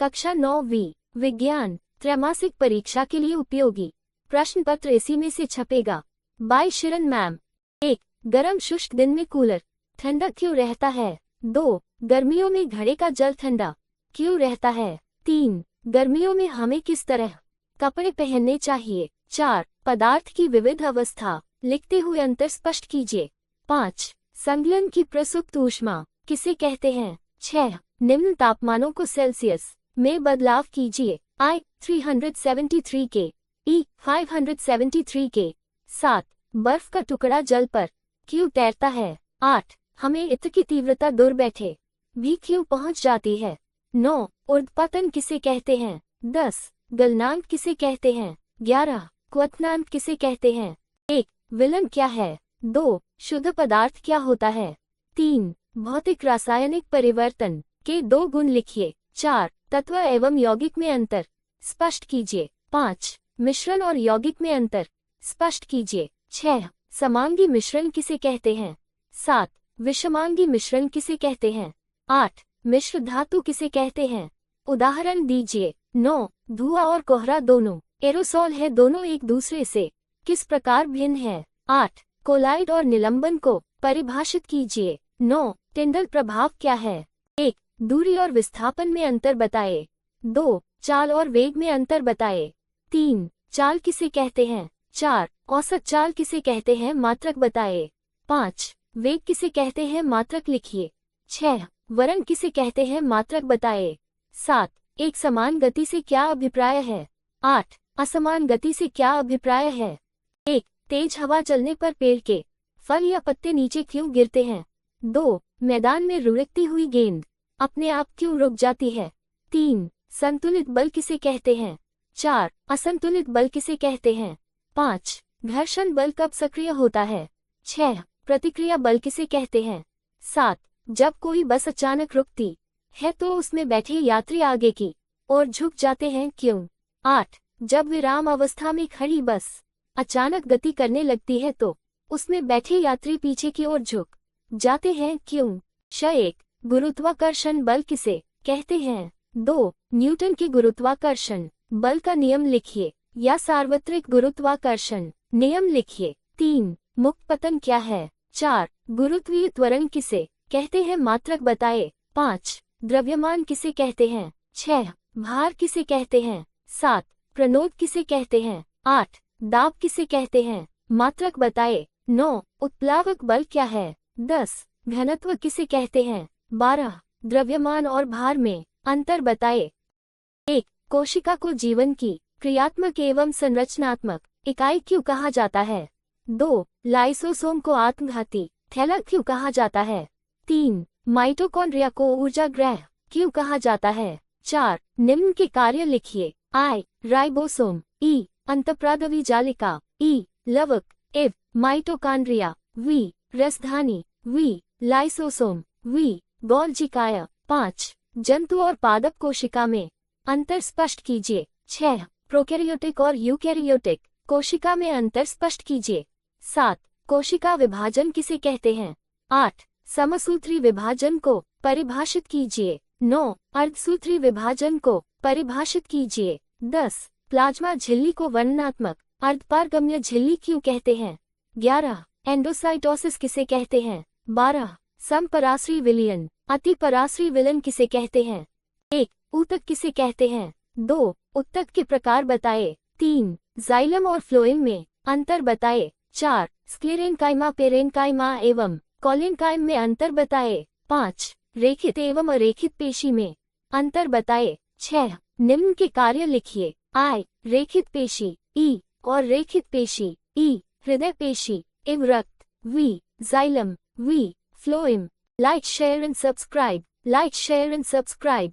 कक्षा 9वीं विज्ञान त्रैमासिक परीक्षा के लिए उपयोगी प्रश्न पत्र इसी में से छपेगा। Bye Sheeran ma'am. 1. गर्म शुष्क दिन में कूलर ठंडा क्यों रहता है? 2. गर्मियों में घड़े का जल ठंडा क्यों रहता है? 3. गर्मियों में हमें किस तरह कपड़े पहनने चाहिए? 4. पदार्थ की विविध अवस्था लिखते हुए अंतर स्पष्ट कीजिए। 5. संघलन की प्रसुप्त ऊष्मा किसे कहते हैं? 6. निम्न तापमानों को सेल्सियस में बदलाव कीजिए। I 373 के E 573 के। 7. बर्फ का टुकड़ा जल पर क्यों तैरता है? 8. हमें इत्र की तीव्रता दूर बैठे भी क्यों पहुंच जाती है? 9. ऊर्ध्वपतन किसे कहते हैं? 10. गलनांक किसे कहते हैं? 11. क्वथनांक किसे कहते हैं? 1. विलन क्या है? 2. शुद्ध पदार्थ क्या होता है? 3. भौतिक रासायनिक परिवर्तन के 2 गुण लिखिए। 4. तत्व एवं यौगिक में अंतर स्पष्ट कीजिए। 5. मिश्रण और यौगिक में अंतर स्पष्ट कीजिए। 6. समांगी मिश्रण किसे कहते हैं? 7. विषमांगी मिश्रण किसे कहते हैं? 8. मिश्र धातु किसे कहते हैं? उदाहरण दीजिए। 9. धुआं और कोहरा दोनों एरोसोल है, दोनों एक दूसरे से किस प्रकार भिन्न है? 8. कोलाइड और निलंबन को परिभाषित कीजिए। 9. टिंडल प्रभाव क्या है? 1. दूरी और विस्थापन में अंतर बताए। 2. चाल और वेग में अंतर बताए। 3. चाल किसे कहते हैं? 4. औसत चाल किसे कहते हैं? मात्रक बताए। 5. वेग किसे कहते हैं? मात्रक लिखिए। 6. वरण किसे कहते हैं? मात्रक बताए। 7. एक समान गति से क्या अभिप्राय है? 8. असमान गति से क्या अभिप्राय है? 1. तेज हवा चलने पर पेड़ के फल या पत्ते नीचे क्यों गिरते हैं? 2. मैदान में लुढ़कती हुई गेंद अपने आप क्यों रुक जाती है? 3. संतुलित बल किसे कहते हैं? 4. असंतुलित बल किसे कहते हैं? 5. घर्षण बल कब सक्रिय होता है? 6. प्रतिक्रिया बल किसे कहते हैं? 7. जब कोई बस अचानक रुकती है तो उसमें बैठे यात्री आगे की ओर झुक जाते हैं क्यों? 8. जब विराम अवस्था में खड़ी बस अचानक गति करने लगती है तो उसमें बैठे यात्री पीछे की ओर झुक जाते हैं क्यों? 1. गुरुत्वाकर्षण बल किसे कहते हैं? 2. न्यूटन के गुरुत्वाकर्षण बल का नियम लिखिए या सार्वत्रिक गुरुत्वाकर्षण नियम लिखिए। 3. मुक्त पतन क्या है? 4. गुरुत्वीय त्वरण किसे कहते हैं? मात्रक बताए। 5. द्रव्यमान किसे कहते हैं? 6. भार किसे कहते हैं? 7. प्रणोद किसे कहते हैं? 8. दाब किसे कहते हैं? मात्रक बताए। 9. उत्प्लावक बल क्या है? 10. घनत्व किसे कहते हैं? 12. द्रव्यमान और भार में अंतर बताए। 1. कोशिका को जीवन की क्रियात्मक एवं संरचनात्मक इकाई क्यों कहा जाता है? 2. लाइसोसोम को आत्मघाती थैला क्यों कहा जाता है? 3. माइटोकॉन्ड्रिया को ऊर्जा ग्रह क्यों कहा जाता है? 4. निम्न के कार्य लिखिए। I. Ribosome. E. अंतःप्रादवी जालिका। E. लवक। F. Mitochondria. V. रसधानी। V. Lysosome. V. Golgi काया। 5. जंतु और पादप कोशिका में अंतर स्पष्ट कीजिए। 6. प्रोकैरियोटिक और यूकैरियोटिक कोशिका में अंतर स्पष्ट कीजिए। 7. कोशिका विभाजन किसे कहते हैं? 8. समसूत्री विभाजन को परिभाषित कीजिए। 9. अर्धसूत्री विभाजन को परिभाषित कीजिए। 10. प्लाज्मा झिल्ली को वर्णनात्मक अर्धपारगम्य झिल्ली क्यों कहते हैं? 11. एंडोसाइटोसिस किसे कहते हैं? 12. समपराश्री विलयन अतिपराश्री विलयन किसे कहते हैं? 1. ऊतक किसे कहते हैं? 2. उत्तक के प्रकार बताए। 3. जाइलम और फ्लोएम में अंतर बताए। 4. स्क्लेरेन्काइमा पेरेन्काइमा एवं कोलेन्काइम में अंतर बताए। 5. रेखित एवं अरेखित पेशी में अंतर बताए। 6. निम्न के कार्य लिखिए। I. रेखित पेशी। E. और रेखित पेशी। E. हृदय पेशी। एव रक्त। V. Xylem. V. Phloem. Like, share and subscribe. Like, share and subscribe.